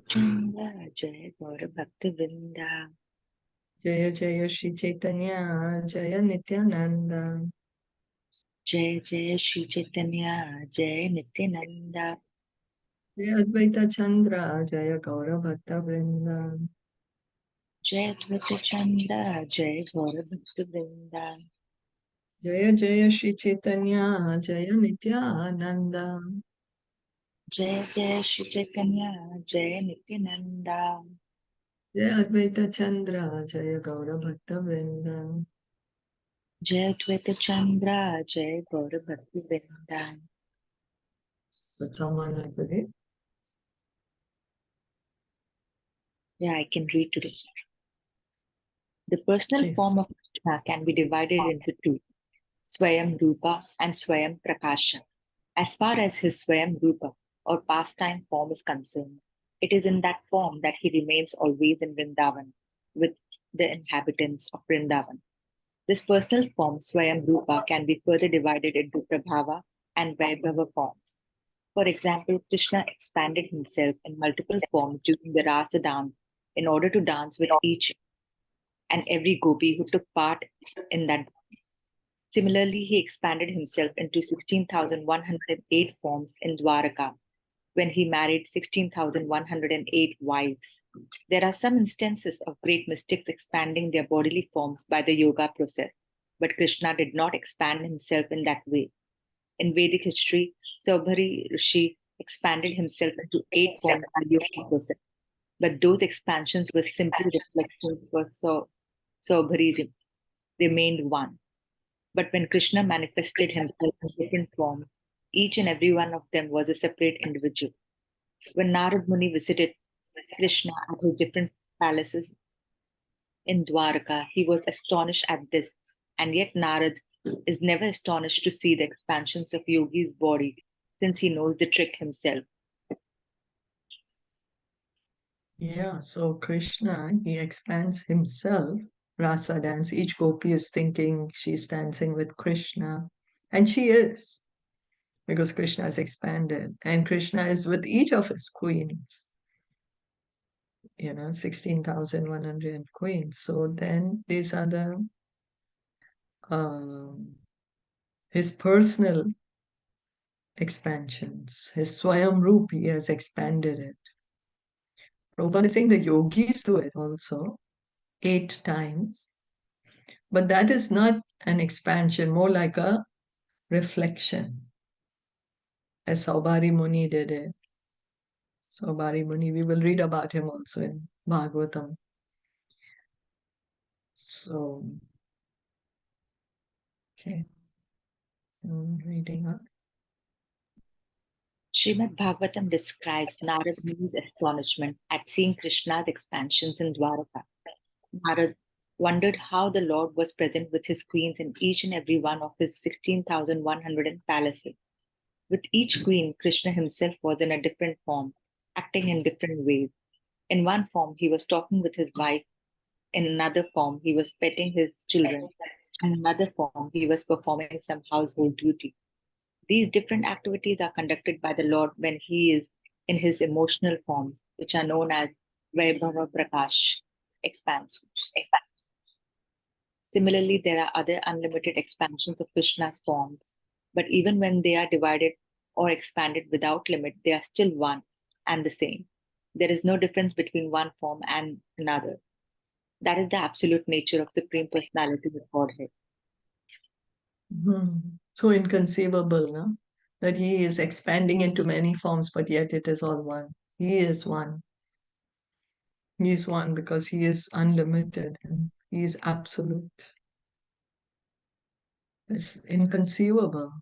Chanda Jai Gaura Bhakti Vrinda. Jaya Jaya Shri Caitanya, Jaya Nityananda. Jai Jai Shri Caitanya Jai Nityananda. Jaya Advaita Chandra, Jaya Gaura Bhakta Vrinda. Jai Advaita Chanda Jai Gaura Bhakti Vrinda. Jaya Jaya Shri Caitanya, Jaya Nityananda. Jai Jai Shri Caitanya Jai Nityananda. Jaya Advaita Chandra, Jaya Gaura Bhakta Vrinda. Jai Advaita Chandra Jai Gaura Bhakti Vrinda. But someone has to read. Yeah, I can read today. The personal Please. form of Krishna can be divided into two, Swayam Rupa and Swayam Prakasha. As far as his Swayam Rupa or pastime form is concerned, it is in that form that he remains always in Vrindavan with the inhabitants of Vrindavan. This personal form, Swayam Rupa, can be further divided into Prabhava and Vaibhava forms. For example, Krishna expanded himself in multiple forms during the Rasa dance in order to dance with each and every gopi who took part in that dance. Similarly, he expanded himself into 16,108 forms in Dwaraka when he married 16,108 wives. There are some instances of great mystics expanding their bodily forms by the yoga process, but Krishna did not expand himself in that way. In Vedic history, Saubhari Rishi expanded himself into 8 forms by the yoga process, but those expansions were simply reflections for Saubhari remained one. But when Krishna manifested himself in different forms, each and every one of them was a separate individual. When Narad Muni visited Krishna at his different palaces in Dwaraka, he was astonished at this, and yet Narad is never astonished to see the expansions of Yogi's body, since he knows the trick himself. Yeah, so Krishna, he expands himself. Rasa dance, each gopi is thinking she's dancing with Krishna. And she is, because Krishna is expanded. And Krishna is with each of his queens, 16,100 queens. So then these are um, his personal expansions. His Swayam Roop, he has expanded it. Prabhupada is saying the yogis do it also 8 times. But that is not an expansion, more like a reflection, as Saubhari Muni did it. Saubhari Muni, we will read about him also in Bhagavatam. So, okay, I'm reading up. Srimad Bhagavatam describes Narad Muni's astonishment at seeing Krishna's expansions in Dwaraka. Narad wondered how the Lord was present with his queens in each and every one of his 16,100 palaces. With each queen, Krishna himself was in a different form, acting in different ways. In one form, he was talking with his wife. In another form, he was petting his children. In another form, he was performing some household duty. These different activities are conducted by the Lord when he is in his emotional forms, which are known as Vaibhava Prakash expansions. Similarly, there are other unlimited expansions of Krishna's forms, but even when they are divided or expanded without limit, they are still one and the same. There is no difference between one form and another. That is the absolute nature of Supreme Personality of Godhead. So inconceivable, no? That he is expanding into many forms, but yet it is all one. He is one. He is one because he is unlimited and he is absolute. It's inconceivable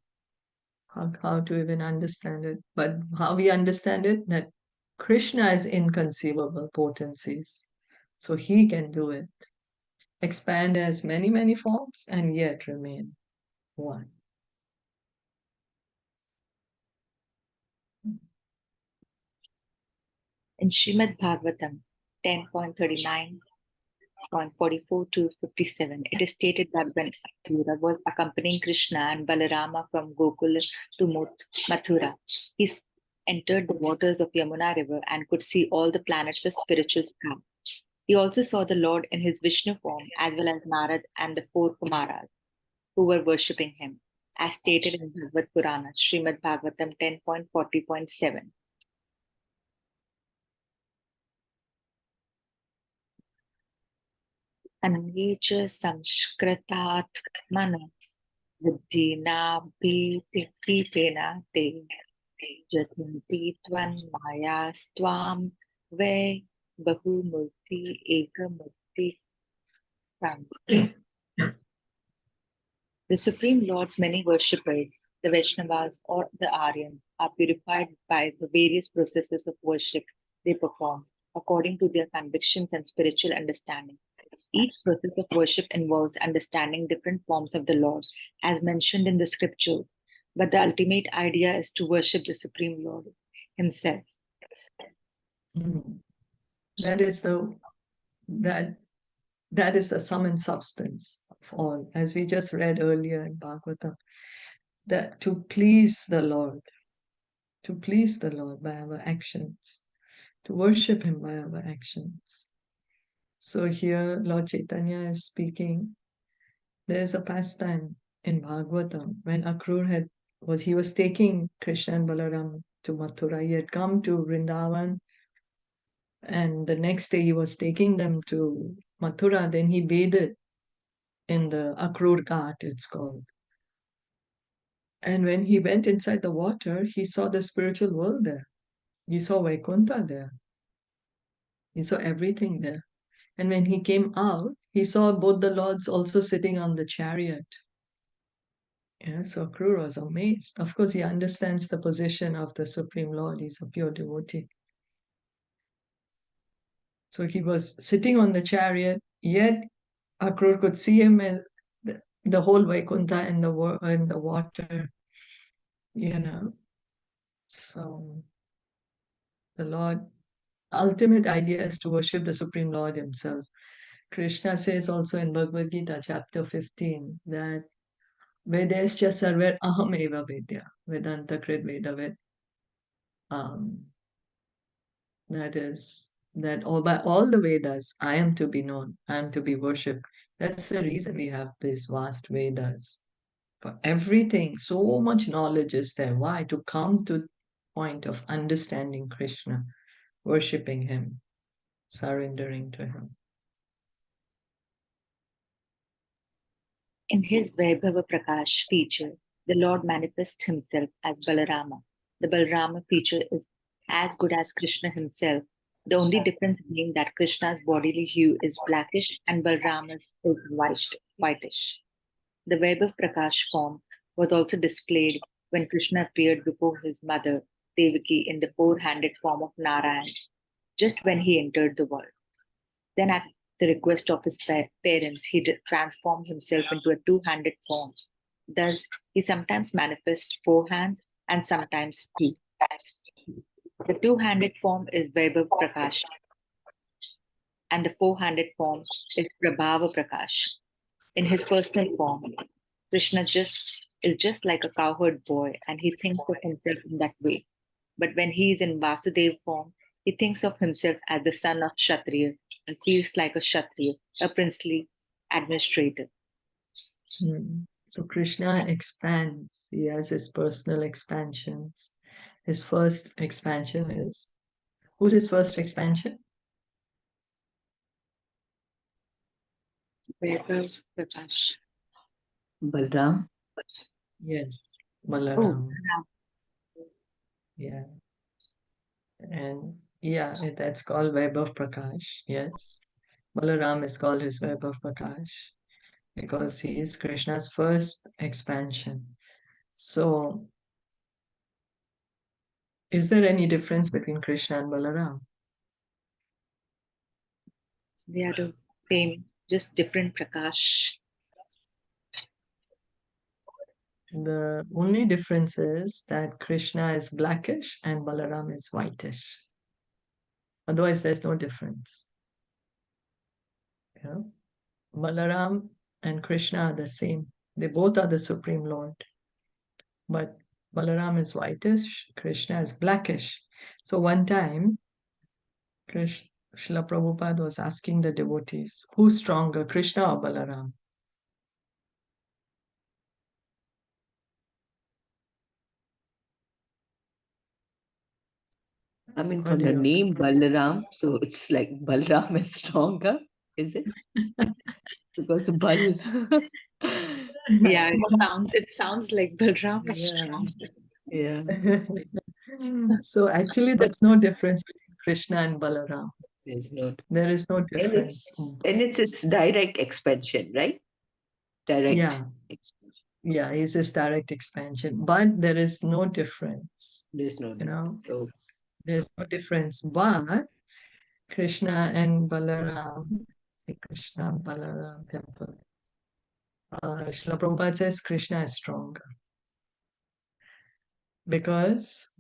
how to even understand it. But how we understand it, that Krishna is inconceivable potencies. So he can do it. Expand as many, many forms and yet remain one. In Srimad Bhagavatam 10.39.44 to 57, it is stated that when Arjuna was accompanying Krishna and Balarama from Gokula to Mathura, he entered the waters of Yamuna river and could see all the planets of spiritual sky. He also saw the Lord in his Vishnu form, as well as Narad and the four Kumaras who were worshipping him, as stated in Bhagavad Purana, Srimad Bhagavatam 10.40.7. Angecha samskritatmana buddhinabhitena te jatanti tvan mayastvam ve bahumurti ekamurti tam. The Supreme Lord's many worshippers, the Vaishnavas or the Aryans, are purified by the various processes of worship they perform according to their convictions and spiritual understanding. Each process of worship involves understanding different forms of the Lord, as mentioned in the scriptures, but the ultimate idea is to worship the Supreme Lord Himself. That is the sum and substance of all, as we just read earlier in Bhagavatam, that to please the Lord by our actions, to worship Him by our actions. So here Lord Caitanya is speaking. There's a pastime in Bhagavatam when Akrur was taking Krishna and Balaram to Mathura. He had come to Vrindavan, and the next day he was taking them to Mathura. Then he bathed in the Akrur Ghat, it's called. And when he went inside the water, he saw the spiritual world there. He saw Vaikuntha there. He saw everything there. And when he came out, he saw both the lords also sitting on the chariot. Yeah, so Akrura was amazed. Of course, he understands the position of the Supreme Lord. He's a pure devotee. So he was sitting on the chariot, yet Akrura could see him and the whole Vaikuntha in the water. So the Lord, ultimate idea is to worship the Supreme Lord Himself. Krishna says also in Bhagavad Gita, chapter 15, that Vedascha sarver aham eva vedya, Vedanta krit vedavet. That is, that by all the Vedas, I am to be known, I am to be worshipped. That's the reason we have these vast Vedas. For everything, so much knowledge is there. Why? To come to the point of understanding Krishna, worshipping Him, surrendering to Him. In his Vaibhava Prakash feature, the Lord manifests himself as Balarama. The Balarama feature is as good as Krishna himself, the only difference being that Krishna's bodily hue is blackish and Balarama's is whitish. The Vaibhav Prakash form was also displayed when Krishna appeared before his mother, Devaki, in the four-handed form of Narayan, just when he entered the world. Then, at the request of his parents, he transformed himself into a two-handed form. Thus, he sometimes manifests four hands and sometimes two. The two-handed form is Vaibhav Prakash, and the four-handed form is Prabhava Prakash. In his personal form, Krishna is just like a cowherd boy, and he thinks of himself in that way. But when he is in Vasudev form, he thinks of himself as the son of Kshatriya and feels like a Kshatriya, a princely administrator. So Krishna expands. He has his personal expansions. His first expansion is... Who's his first expansion? Vaibhav Prakash. Balram? Yes, Balaram. Oh, Yeah. And yeah, that's called Vaibhav Prakash. Yes. Balaram is called his Vaibhav Prakash because he is Krishna's first expansion. So, is there any difference between Krishna and Balaram? they are the same, just different Prakash. The only difference is that Krishna is blackish and Balaram is whitish. Otherwise, there's no difference. Yeah? Balaram and Krishna are the same. They both are the Supreme Lord. But Balaram is whitish, Krishna is blackish. So one time, Srila Prabhupada was asking the devotees, who's stronger, Krishna or Balaram? I mean, What from do the you name Balaram, so it's like Balaram is stronger, is it? Because Bal. Yeah, it sounds like Balram is Yeah. strong. Yeah. So actually, there's no difference between Krishna and Balaram. There's not. There is no And difference. it's its direct expansion, right? Direct Yeah, expansion. yeah, it's his direct expansion, but there is no difference. There's no difference. So There's no difference. But Krishna and Balaram, see Krishna, Balaram temple. Srila Prabhupada says Krishna is stronger because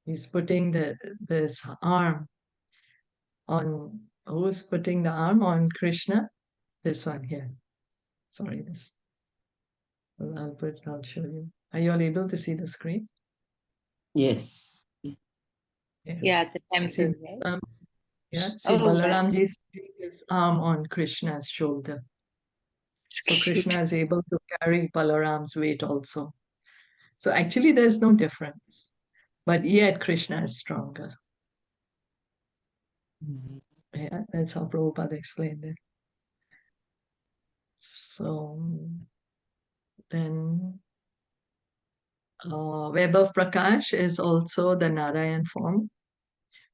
he's putting this arm on, who's putting the arm on Krishna? This one here. Sorry, this. I'll show you. Are you all able to see the screen? yes. Yeah, the See, temple, right? see Oh, wow. Balaramji is putting his arm on Krishna's shoulder. It's So cute. Krishna is able to carry Balaram's weight also. So actually there's no difference. But yet Krishna is stronger. Mhm. Yeah, that's how Prabhupada explained it. So then web of Prakash is also the Narayan form.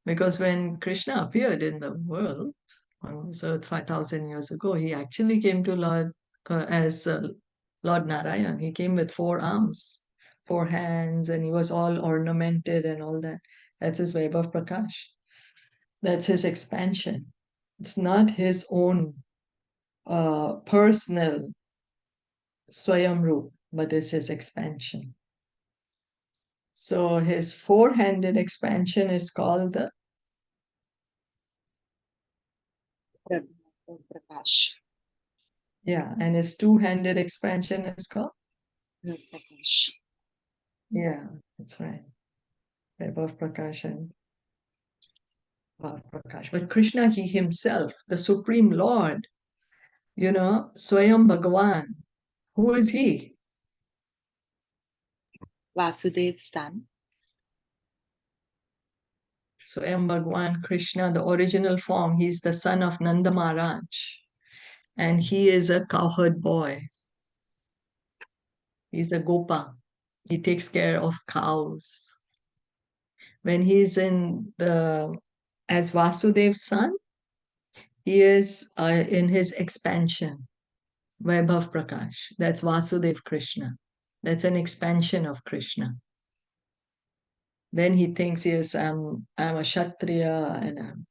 Because when Krishna appeared in the world on this earth 5,000 years ago, he actually came to Lord as Lord Narayan. He came with 4 arms, 4 hands, and he was all ornamented and all that. That's his web of Prakash. That's his expansion. It's not his own personal Swayam Roop, but it's his expansion. So his 4-handed expansion is called the Prakash. and his 2-handed expansion is called Prakash. Yeah, that's right. Above Prakash and above Prakash. But Krishna, he himself, the Supreme Lord, Swayam Bhagavan, who is he? Vasudev's son. Swayam Bhagavan, Krishna, the original form, he's the son of Nanda Maharaj. And he is a cowherd boy. He's a Gopa. He takes care of cows. When he's as Vasudev's son, he is in his expansion. Vaibhav Prakash. That's Vasudev Krishna. That's an expansion of Krishna. Then he thinks, yes, I'm a Kshatriya and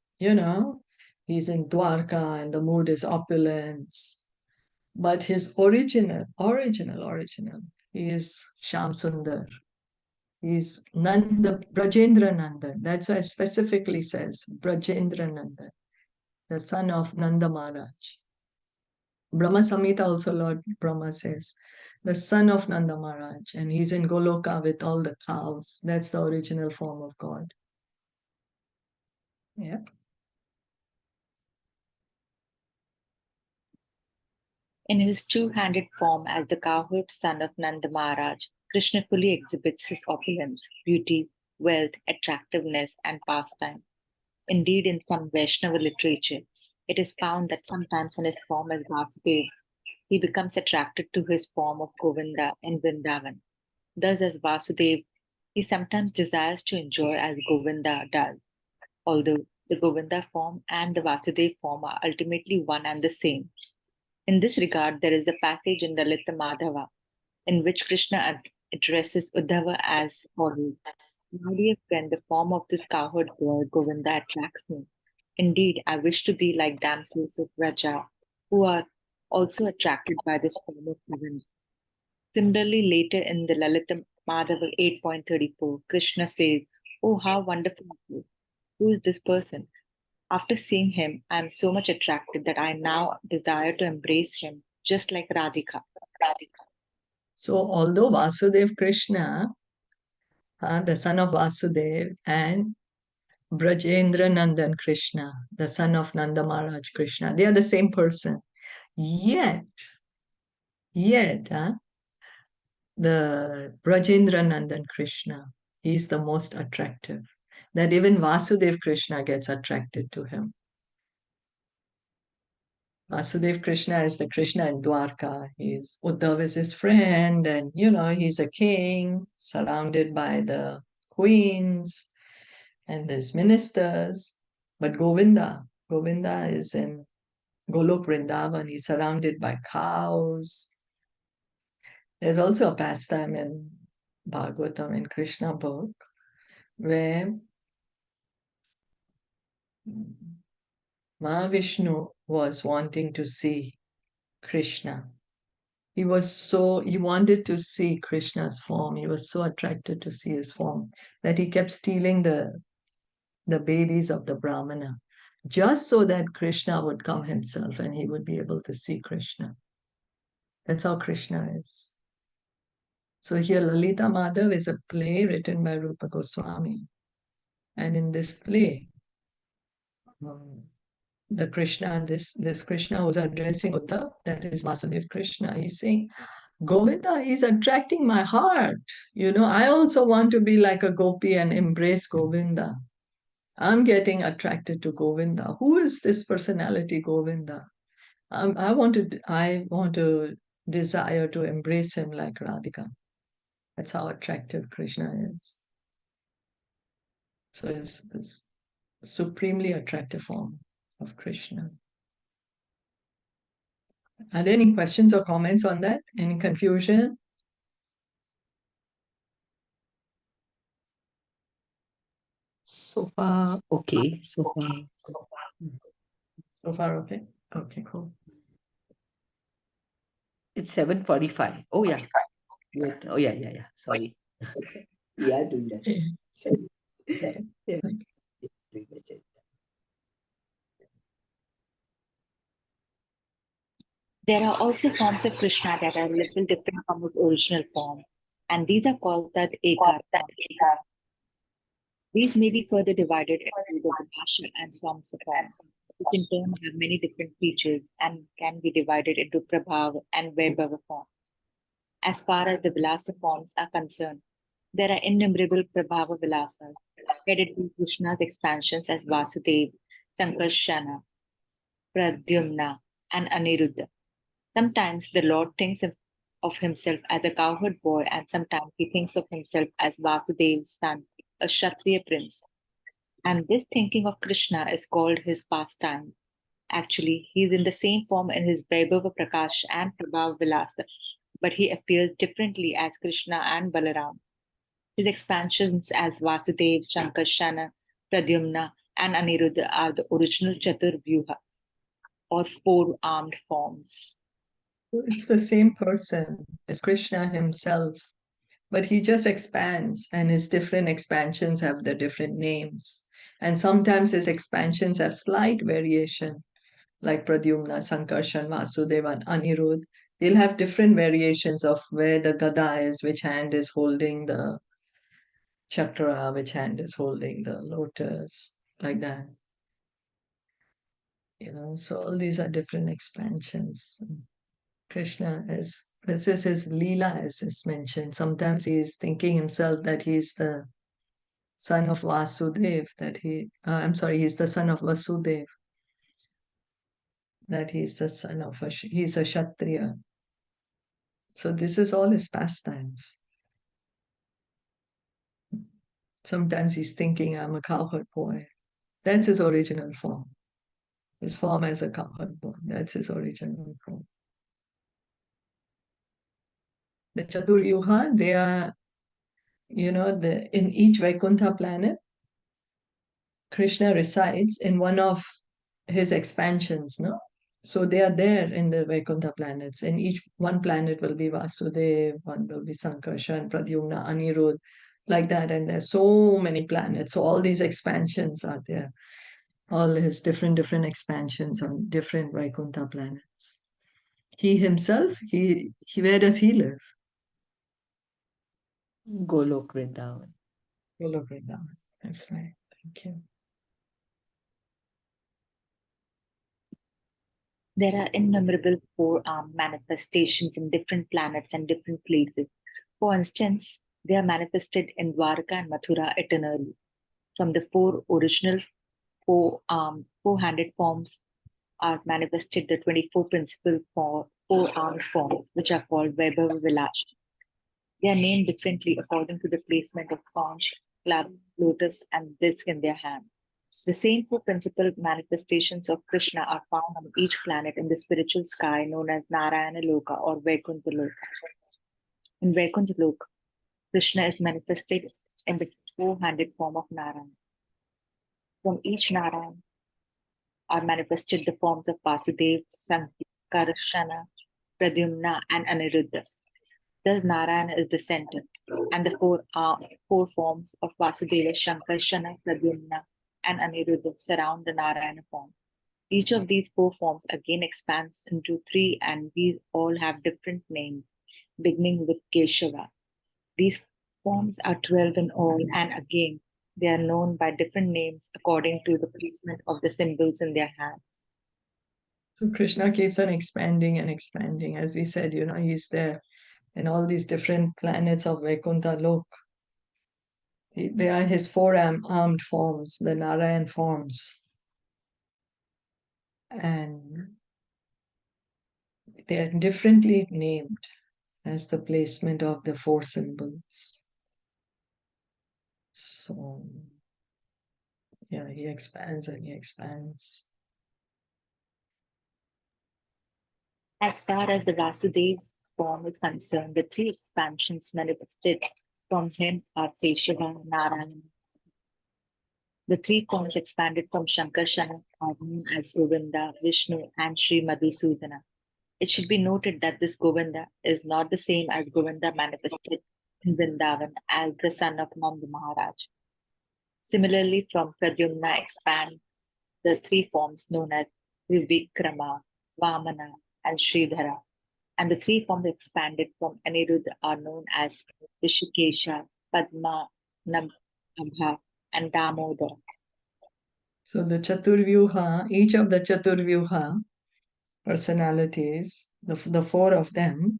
he's in Dwarka and the mood is opulence. But his original, he is Sham Sundar. He's Nanda, Brajendra Nandan. That's why it specifically says Brajendra Nandan, the son of Nanda Maharaj. Brahma Samhita also Lord Brahma says, the son of Nanda Maharaj, and he's in Goloka with all the cows. That's the original form of God. Yeah. In his 2-handed form as the cowherd son of Nanda Maharaj, Krishna fully exhibits his opulence, beauty, wealth, attractiveness, and pastime. Indeed, in some Vaishnava literature, it is found that sometimes in his form as Vasudeva, he becomes attracted to his form of Govinda in Vrindavan. Thus, as Vasudeva, he sometimes desires to enjoy as Govinda does, although the Govinda form and the Vasudeva form are ultimately one and the same. In this regard, there is a passage in Lalita Madhava in which Krishna addresses Uddhava as follows. My dear friend, the form of this cowherd boy Govinda attracts me. Indeed, I wish to be like damsels of Raja, who are also attracted by this form of Govinda. Similarly, later in the Lalita Madhava 8.34, Krishna says, "Oh, how wonderful it is. Who is this person? After seeing him, I am so much attracted that I now desire to embrace him, just like Radhika." So although Vasudev Krishna, the son of Vasudev, and Brajendra Nandan Krishna, the son of Nanda Maharaj Krishna, they are the same person. Yet, the Brajendra Nandan Krishna, he's the most attractive. That even Vasudev Krishna gets attracted to him. Vasudev Krishna is the Krishna in Dwarka. Uddhav is his friend, and he's a king surrounded by the queens and his ministers. But Govinda is in Golok Vrindavan. He's surrounded by cows. There's also a pastime in Bhagavatam, in Krishna book, where Mahavishnu was wanting to see Krishna. He wanted to see Krishna's form. He was so attracted to see his form that he kept stealing the babies of the Brahmana, just so that Krishna would come himself and he would be able to see Krishna. That's how Krishna is. So here Lalita Madhav is a play written by Rupa Gosvāmī. And in this play, the Krishna, this Krishna who's addressing Uddhav, that is Vasudeva Krishna, he's saying, Govinda is attracting my heart. I also want to be like a gopi and embrace Govinda. I'm getting attracted to Govinda. Who is this personality, Govinda? I want to desire to embrace him like Radhika. That's how attractive Krishna is. So it's this supremely attractive form of Krishna. Are there any questions or comments on that? Any confusion? So far, okay. So far, okay. Okay, cool. It's 7:45. Oh yeah. Good. Oh yeah. Sorry. We are doing that. Sorry. Yeah. There are also forms of Krishna that are a little different from his original form, and these are called the Ekar. These may be further divided into the Bhasha and Swamsa forms, which in turn have many different features and can be divided into Prabhava and Vaibhava forms. As far as the Vilasa forms are concerned, there are innumerable Prabhava Vilasas, headed by Krishna's expansions as Vasudeva, Sankarshana, Pradyumna, and Aniruddha. Sometimes the Lord thinks of himself as a cowherd boy, and sometimes he thinks of himself as Vasudeva's son, a Kshatriya prince. And this thinking of Krishna is called his pastime. Actually, he is in the same form in his Vaibhava Prakash and Prabhava Vilasa, but he appears differently as Krishna and Balaram. His expansions as Vasudeva, Shankarshana, Pradyumna, and Aniruddha are the original Chaturvyuha, or four-armed forms. It's the same person as Krishna himself, but he just expands, and his different expansions have the different names. And sometimes his expansions have slight variation, like Pradyumna, Sankarshan, Vasudeva, and Anirudh. They'll have different variations of where the gada is, which hand is holding the chakra, which hand is holding the lotus, like that. So all these are different expansions. Krishna this is his Leela, as is mentioned. Sometimes he is thinking himself that he's the son of Vasudev, he's the son of Vasudev, that he's the son of he's a Kshatriya. So this is all his pastimes. Sometimes he's thinking, I'm a cowherd boy. That's his original form. His form as a cowherd boy. That's his original form. The Chaturyuha, they are, in each Vaikuntha planet, Krishna resides in one of his expansions, no? So they are there in the Vaikuntha planets. In each one planet will be Vasudeva, one will be Sankarshan, Pradyumna, Anirudh, like that. And there's so many planets. So all these expansions are there. All his different expansions on different Vaikuntha planets. He himself, where does he live? Golok Vrindavan. Golok Vrindavan. That's right. Thank you. There are innumerable four-armed manifestations in different planets and different places. For instance, they are manifested in Dwarka and Mathura eternally. From the four original four-handed forms are manifested the 24 principal four-armed forms, which are called Vaibhava Vilash. They are named differently according to the placement of conch, club, lotus, and disc in their hand. The same four principal manifestations of Krishna are found on each planet in the spiritual sky known as Narayana Loka or Vaikuntha Loka. In Vaikuntha Loka, Krishna is manifested in the four-handed form of Narayana. From each Narayana are manifested the forms of Vasudev, Sankarshana, Pradyumna, and Aniruddha. Thus, Narayana is the center, and the four forms of Vasudeva, Shankarshana, Pradyumna, and Aniruddha surround the Narayana form. Each of these four forms again expands into three, and these all have different names, beginning with Keshava. These forms are 12 in all, and again, they are known by different names according to the placement of the symbols in their hands. So Krishna keeps on expanding and expanding. As we said, he's there in all these different planets of Vaikuntha Lok. They are his four-armed forms, the Narayan forms. And they are differently named as the placement of the four symbols. So, yeah, he expands and he expands. As far as the Vasudeva form is concerned, the three expansions manifested from him are Keshava, Narayana. The three forms expanded from Shankarshana are known as Govinda, Vishnu, and Sri Madhusudana. It should be noted that this Govinda is not the same as Govinda manifested in Vrindavan as the son of Nanda Maharaj. Similarly, from Pradyumna expand the three forms known as Vivikrama, Vamana, and Sridhara. And the three forms expanded from Aniruddha are known as Rishikesha, Padma, Nabha, and Damodar. So the Chaturvyuha, each of the Chaturvyuha personalities, the four of them,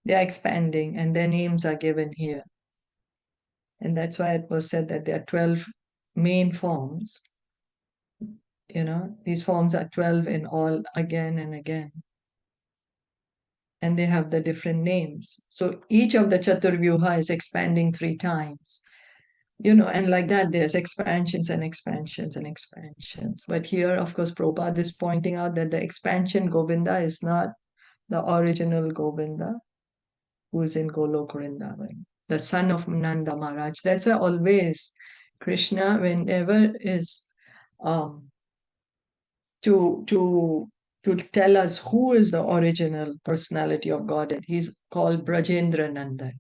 they are expanding and their names are given here. And that's why it was said that there are 12 main forms. These forms are 12 in all again and again. And they have the different names. So each of the Chaturvyuha is expanding 3 times. And like that, there's expansions and expansions and expansions. But here, of course, Prabhupada is pointing out that the expansion Govinda is not the original Govinda, who is in Golok Vrindavan, the son of Nanda Maharaj. That's why always Krishna, whenever is to tell us who is the original personality of Godhead, he's called Brajendra Nandan,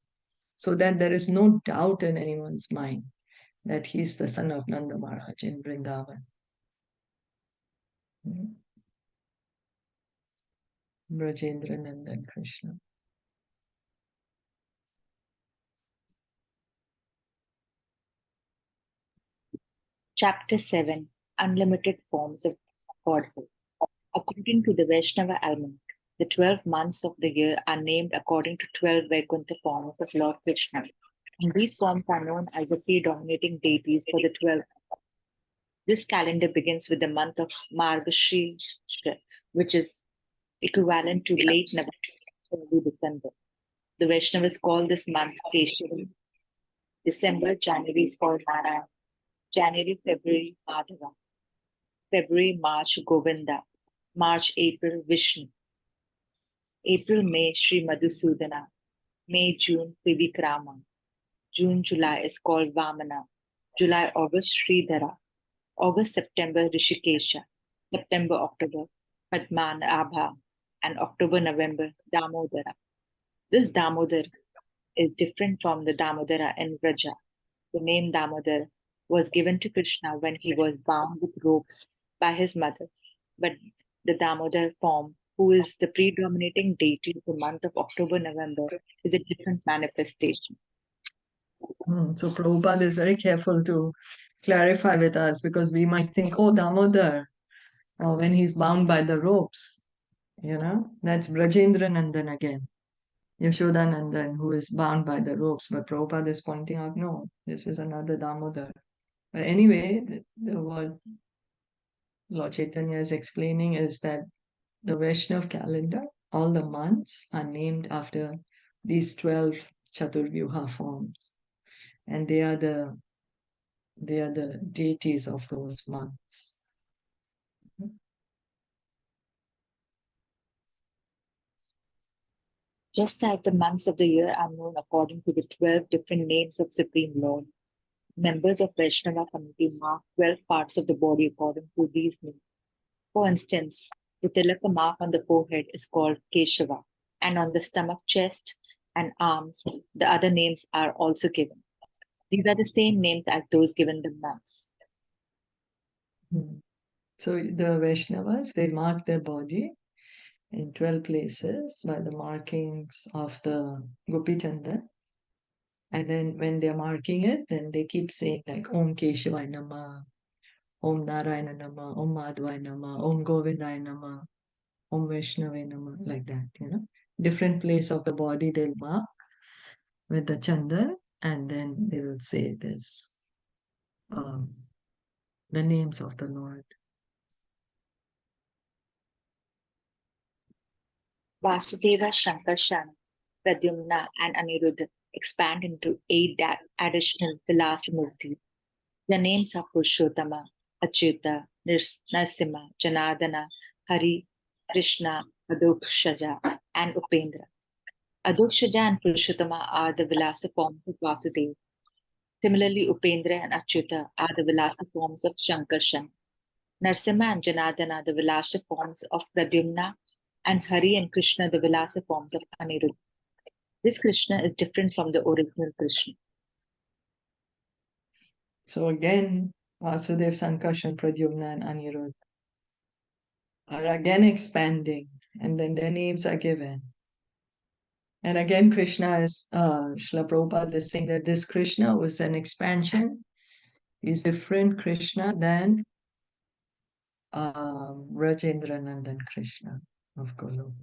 so that there is no doubt in anyone's mind that he's the son of Nanda Maharaj in Vrindavan. Brajendra Nandan Krishna. Chapter 7 Unlimited Forms of Godhead. According to the Vaishnava almanac, the 12 months of the year are named according to 12 Vaikuntha forms of Lord Krishna. And these forms are known as the predominating deities for the 12. This calendar begins with the month of Margashira, which is equivalent to late November, early December. The Vaishnavas call this month Keshava. December, January is called Narayana. January, February, Madhava. February, March, Govinda. March, April, Vishnu. April, May, Sri Madhusudana. May, June, Vivikrama. June, July is called Vamana. July, August, Sridhara. August, September, Rishikesha. September, October, Padmanabha. And October, November, Damodara. This Damodar is different from the Damodara in Vraja. The name Damodar was given to Krishna when he was bound with ropes by his mother. But the Damodar form, who is the predominating deity of the month of October-November, is a different manifestation. So Prabhupada is very careful to clarify with us because we might think, oh, Damodar, when he's bound by the ropes, that's Brajendra Nandan again, Yashoda Nandan, who is bound by the ropes. But Prabhupada is pointing out, no, this is another Damodar. But anyway, what Lord Chaitanya is explaining is that the Vaishnav calendar, all the months are named after these 12 Chaturvyuha forms. And they are the deities of those months. Just as the months of the year are known according to the 12 different names of Supreme Lord, members of Vaishnava community mark 12 parts of the body according to these names. For instance, the tilaka mark on the forehead is called Keshava, and on the stomach, chest, and arms, the other names are also given. These are the same names as those given the monks. So the Vaishnavas, they mark their body in 12 places by the markings of the Gopi Chandan. And then when they're marking it, then they keep saying like Om Keshavaya Nama, Om Narayana Nama, Om Madhvaya Nama, Om Govindaya Nama, Om Vaishnavaya Nama, like that, Different place of the body they'll mark with the chandan, and then they will say this, the names of the Lord. Vasudeva, Shankarshan, Pradyumna, and Aniruddha expand into 8 additional Vilasamurtis. The names are Purushottama, Achyuta, Narasimha, Janardana, Hari, Krishna, Adokshaja, and Upendra. Adokshaja and Purushottama are the Vilasa forms of Vasudeva. Similarly, Upendra and Achyuta are the Vilasa forms of Shankarshan. Narasimha and Janardana are the Vilasa forms of Pradyumna, and Hari and Krishna the Vilasa forms of Aniruddha. This Krishna is different from the original Krishna. So again, Vasudev, Sankarshan, Pradyumna, and Aniruddha are again expanding, and then their names are given. And again, Krishna is, Srila Prabhupada is saying that this Krishna was an expansion. He's different Krishna than Rajendra Nandan Krishna of Golok.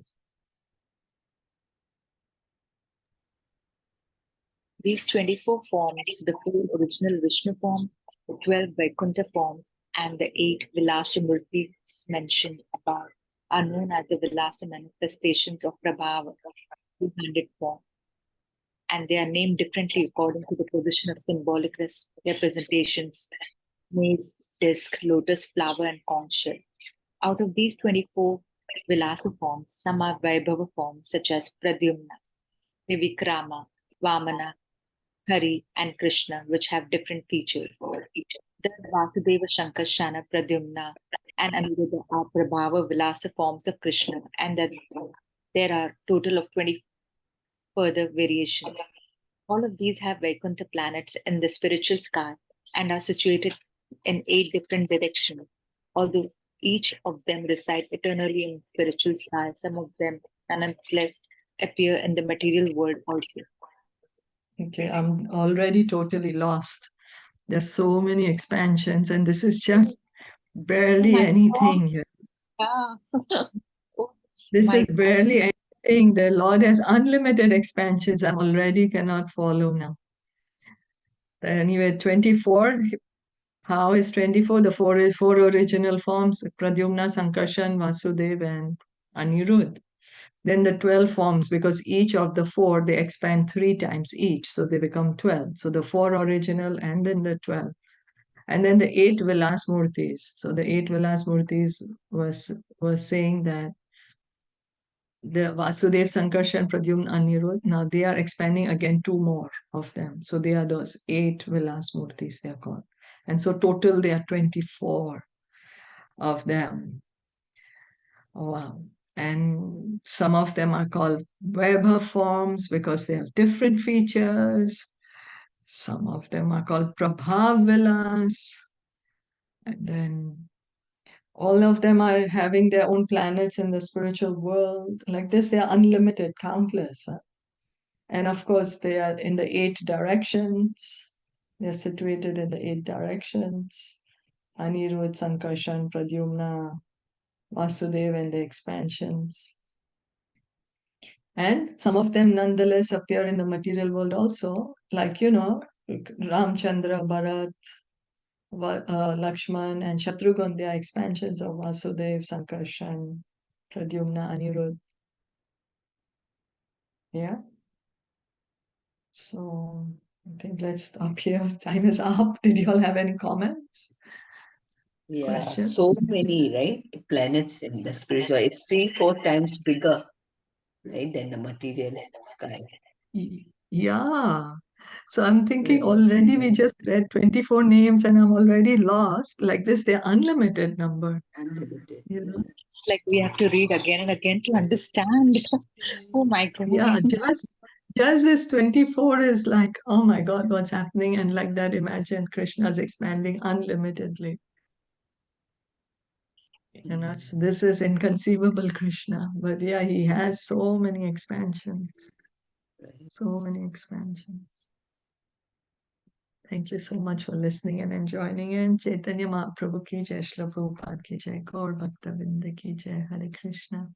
These 24 forms, the 4 original Vishnu forms, the 12 Vaikuntha forms, and the 8 Vilashamurtis mentioned above, are known as the Vilasa manifestations of Prabhava, 200 form. And they are named differently according to the position of symbolic representations: maze, disc, lotus flower, and conch shell. Out of these 24 Vilasa forms, some are Vaibhava forms such as Pradyumna, Vivikrama, Vamana, Hari, and Krishna, which have different features. The Vasudeva, Shankarshana, Pradyumna, and Aniruddha are Prabhava Vilasa forms of Krishna, and that there are total of 20 further variations. All of these have Vaikuntha planets in the spiritual sky and are situated in 8 different directions. Although each of them reside eternally in spiritual sky, some of them nonetheless appear in the material world also. Okay, I'm already totally lost. There's so many expansions, and this is just barely anything here. Yeah. This is barely anything. The Lord has unlimited expansions. I already cannot follow now. Anyway, 24. How is 24? The four original forms, Pradyumna, Sankarshan, Vasudev, and Aniruddha. Then the 12 forms, because each of the 4, they expand 3 times each, so they become 12. So the 4 original and then the 12. And then the 8 Vilas Murtis. So the 8 Vilas Murtis was saying that the Vasudev, Sankarshan, Pradyumna, Aniruddha, now they are expanding again 2 more of them. So they are those 8 Vilas Murtis, they are called. And so total there are 24 of them. Wow. And some of them are called Weber forms because they have different features. Some of them are called Prabhavilas. And then all of them are having their own planets in the spiritual world. Like this, they are unlimited, countless. And of course, they are in the 8 directions. They are situated in the 8 directions. Anirudh, Sankarshan, Pradyumna, Vasudeva, and the expansions. And some of them nonetheless appear in the material world also, like, Ramchandra, Bharat, Lakshman, and Shatrughan. They are expansions of Vasudeva, Sankarshan, Pradyumna, Anirudh. Yeah. So I think let's stop here. Time is up. Did you all have any comments? Yeah, Questions? so many, right? Planets in the spiritual. It's 3-4 times bigger, right, than the material sky. Yeah. So I'm thinking already we just read 24 names and I'm already lost. Like this, they're unlimited number. Unlimited. It's like we have to read again and again to understand. Oh my God. Yeah, just this 24 is like, oh my God, what's happening? And like that, imagine Krishna's expanding unlimitedly. This is inconceivable Krishna. But yeah, he has so many expansions. So many expansions. Thank you so much for listening and joining in. Chaitanya Mahaprabhu ki jai, Srila Prabhupada ki jai, Gaur Bhakta Vrinda ki jai, Hare Krishna.